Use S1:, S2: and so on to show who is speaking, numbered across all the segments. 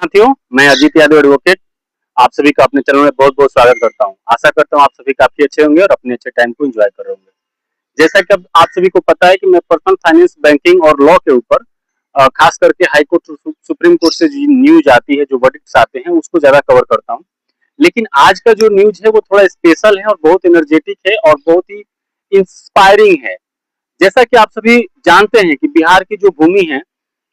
S1: साथियों, मैं अजीत यादव एडवोकेट आप सभी का अपने चैनल में बहुत-बहुत स्वागत करता हूं। आशा करता हूं आप सभी काफी अच्छे होंगे और अपने अच्छे टाइम को एंजॉय कर रहे होंगे। जैसा कि अब आप सभी को पता है कि मैं पर्सनल फाइनेंस, बैंकिंग और लॉ के ऊपर खास करके हाई कोर्ट, सुप्रीम कोर्ट से जो न्यूज आती है, जो वर्डिक्ट्स आते हैं, उसको ज्यादा कवर करता हूं। लेकिन आज का जो न्यूज है वो थोड़ा स्पेशल है और बहुत एनर्जेटिक है और बहुत ही इंस्पायरिंग है। जैसा कि आप सभी जानते हैं कि बिहार की जो भूमि है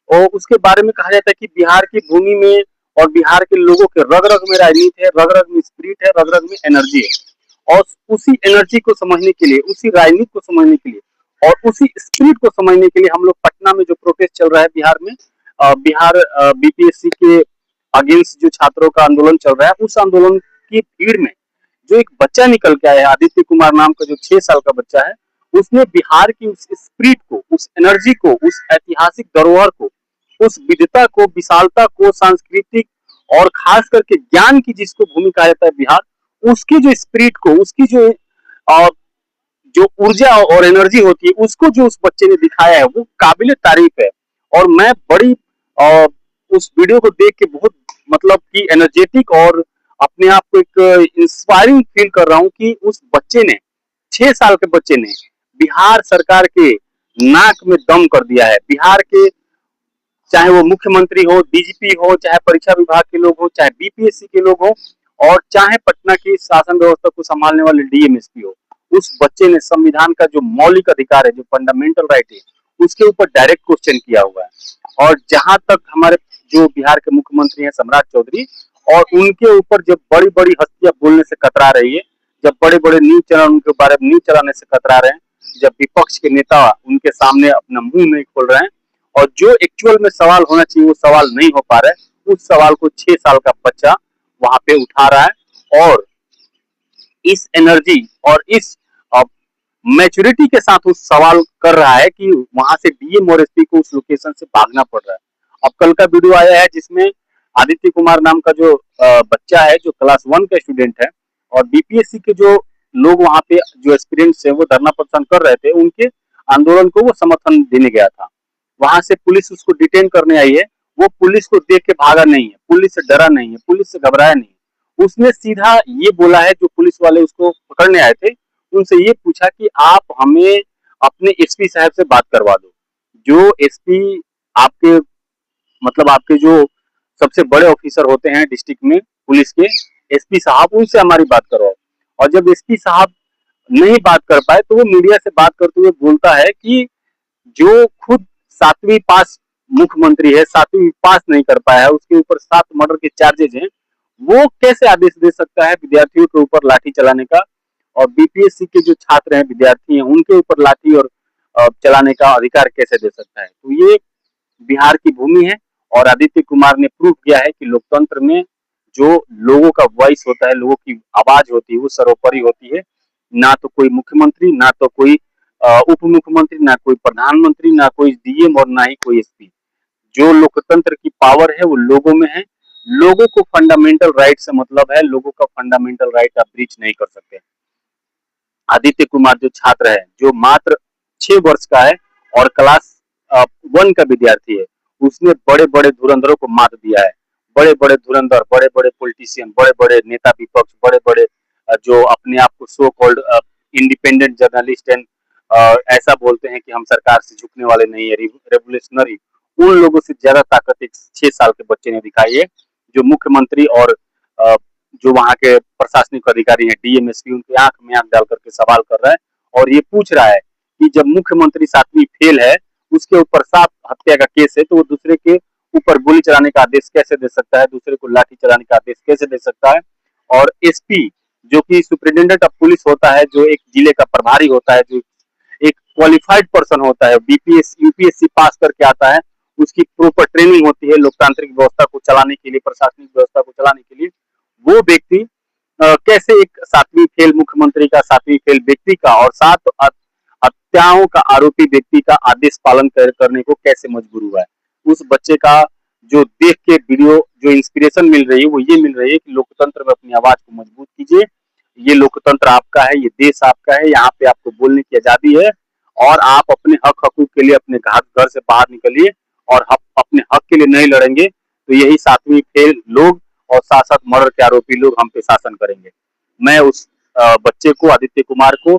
S1: और उसके बारे में कहा जाता है कि बिहार की भूमि में और बिहार के लोगों के रग-रग में राजनीति है, रग-रग में स्पिरिट है, रग-रग में एनर्जी है। और उसी एनर्जी को समझने के लिए, उसी राजनीति को समझने के लिए और उसी स्पिरिट को समझने के लिए हम लोग पटना में जो प्रोटेस्ट चल रहा है बिहार में, बिहार बीपीएससी के अगेंस्ट जो छात्रों का आंदोलन चल रहा है, उस आंदोलन की भीड़ में जो एक बच्चा निकल के आया है, आदित्य कुमार नाम का जो 6 साल का बच्चा है, उसने बिहार की उस स्पिरिट को, उस एनर्जी को, उस ऐतिहासिक धरोहर को, उस विविधता को, विशालता को, सांस्कृतिक और खास करके ज्ञान की जिसको भूमि कहा जाता है बिहार, उसकी जो स्पिरिट को, उसकी जो अ, जो ऊर्जा और एनर्जी होती है, उसको जो उस बच्चे ने दिखाया है, वो काबिले तारीफ है। और मैं बड़ी अ, उस वीडियो को देख के बहुत मतलब कि एनर्जेटिक और अपने आप को एक इंस्पायरिंग फील कर रहा हूँ कि उस बच्चे ने, 6 साल के बच्चे ने बिहार सरकार के नाक में दम कर दिया है। बिहार के चाहे वो मुख्यमंत्री हो, डीजीपी हो, चाहे परीक्षा विभाग के लोग हो, चाहे बीपीएससी के लोग हो और चाहे पटना की शासन व्यवस्था को संभालने वाले डीएमएसपी हो, उस बच्चे ने संविधान का जो मौलिक अधिकार है, जो फंडामेंटल राइट है, उसके ऊपर डायरेक्ट क्वेश्चन किया हुआ है। और जहां तक हमारे जो बिहार के मुख्यमंत्री हैं सम्राट चौधरी, और उनके ऊपर जब बड़ी बड़ी हस्तियां बोलने से कतरा रही है, जब बड़े बड़े न्यूज चैनल उनके बारे में न्यूज चलाने से कतरा रहे हैं, जब विपक्ष के नेता उनके सामने अपना मुंह नहीं खोल रहे हैं और जो एक्चुअल में सवाल होना चाहिए वो सवाल नहीं हो पा रहा है, उस सवाल को 6 साल का बच्चा वहां पे उठा रहा है और इस एनर्जी और इस मैच्योरिटी के साथ उस सवाल कर रहा है कि वहां से डीएम और एसपी को उस लोकेशन से भागना पड़ रहा है। अब कल का वीडियो आया है जिसमें आदित्य कुमार नाम का जो बच्चा है, जो क्लास 1 का स्टूडेंट है, और बीपीएससी के जो लोग वहां पे जो एस्पिरेंट्स है वो धरना प्रदर्शन कर रहे थे, उनके आंदोलन को वो समर्थन देने गया था। वहां से पुलिस उसको डिटेन करने आई है। वो पुलिस को देख के भागा नहीं है, पुलिस से डरा नहीं है, पुलिस से घबराया नहीं है। उसने सीधा ये बोला है, जो पुलिस वाले उसको पकड़ने आए थे उनसे ये पूछा कि आप हमें अपने एसपी साहब से बात करवा दो। जो एसपी आपके मतलब आपके जो सबसे बड़े ऑफिसर होते हैं डिस्ट्रिक्ट में पुलिस के, एसपी साहब, उनसे हमारी बात करवाओ। और जब एसपी साहब नहीं बात कर पाए तो वो मीडिया से बात करते हुए बोलता है कि जो खुद 7वीं पास मुख्यमंत्री है, 7वीं पास नहीं कर पाया है, उसके ऊपर 7 मर्डर के चार्जेज हैं, वो कैसे आदेश दे सकता है विद्यार्थियों के ऊपर लाठी चलाने का? और बीपीएससी के जो छात्र हैं, विद्यार्थी हैं, उनके ऊपर लाठी और चलाने का अधिकार कैसे दे सकता है? तो ये बिहार की भूमि है और आदित्य कुमार ने प्रूव किया है कि लोकतंत्र में जो लोगों का वॉइस होता है, लोगों की आवाज होती है, वो सर्वोपरि होती है। ना तो कोई मुख्यमंत्री, ना तो कोई उप मुख्यमंत्री, ना कोई प्रधानमंत्री, ना कोई डीएम और ना ही कोई एसपी। जो लोकतंत्र की पावर है वो लोगों में है। लोगों को फंडामेंटल राइट से मतलब है, लोगों का फंडामेंटल राइट आप ब्रीच नहीं कर सकते। आदित्य कुमार जो छात्र है, जो मात्र 6 वर्ष का है और क्लास 1 का विद्यार्थी है, उसने बड़े बड़े धुरंधरों को मात दिया है। बड़े बड़े धुरंधर, बड़े बड़े पॉलिटिशियन, बड़े बड़े नेता विपक्ष, बड़े बड़े जो अपने आप को so called independent journalist and ऐसा बोलते हैं कि हम सरकार से झुकने वाले नहीं है, रेवोल्यूशनरी, उन लोगों से ज्यादा ताकत एक 6 साल के बच्चे ने दिखाई है। जो मुख्यमंत्री और जो वहां के प्रशासनिक अधिकारी हैं, डीएमएसपी, उनकी आंख में आंख डाल करके सवाल कर रहा है और ये पूछ रहा है कि जब मुख्यमंत्री 7वीं फेल है, उसके ऊपर 7 हत्या का केस है, तो वो दूसरे के ऊपर गोली चलाने का आदेश कैसे दे सकता है? दूसरे को लाठी चलाने का आदेश कैसे दे सकता है? और एसपी जो कि सुप्रिंटेंडेंट ऑफ पुलिस होता है, जो एक जिले का प्रभारी होता है, जो एक क्वालिफाइड पर्सन होता है, बीपीएस यूपीएससी पास करके आता है, उसकी प्रॉपर ट्रेनिंग होती है लोकतांत्रिक व्यवस्था को चलाने के लिए, प्रशासनिक व्यवस्था को चलाने के लिए, वो व्यक्ति कैसे एक 7वीं फेल मुख्यमंत्री का, 7वीं फेल व्यक्ति का और 7 हत्याओं का आरोपी व्यक्ति का आदेश पालन करने को कैसे मजबूर हुआ है? उस बच्चे का जो देख के वीडियो जो इंस्पिरेशन मिल रही है वो ये मिल रही है कि लोकतंत्र में अपनी आवाज को मजबूत कीजिए। ये लोकतंत्र आपका है, ये देश आपका है, यहाँ पे आपको बोलने की आजादी है और आप अपने हक हकूक के लिए अपने घर से बाहर निकलिए और अपने हक के लिए नहीं लड़ेंगे तो यही सातवीं फेल लोग और साथ साथ मर्डर के आरोपी लोग हम पे शासन करेंगे। मैं उस बच्चे को, आदित्य कुमार को,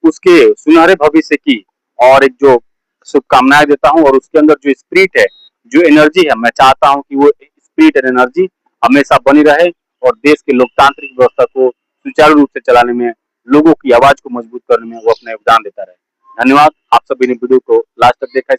S1: उसके सुनहरे भविष्य की और एक जो शुभकामनाएं देता हूँ, और उसके अंदर जो स्पिरिट है, जो एनर्जी है, मैं चाहता हूँ कि वो स्पिरिट एंड एनर्जी हमेशा बनी रहे और देश के लोकतांत्रिक व्यवस्था को सुचारू रूप से चलाने में, लोगों की आवाज को मजबूत करने में वो अपना योगदान देता रहे। धन्यवाद। आप सभी ने वीडियो को लास्ट तक देखा।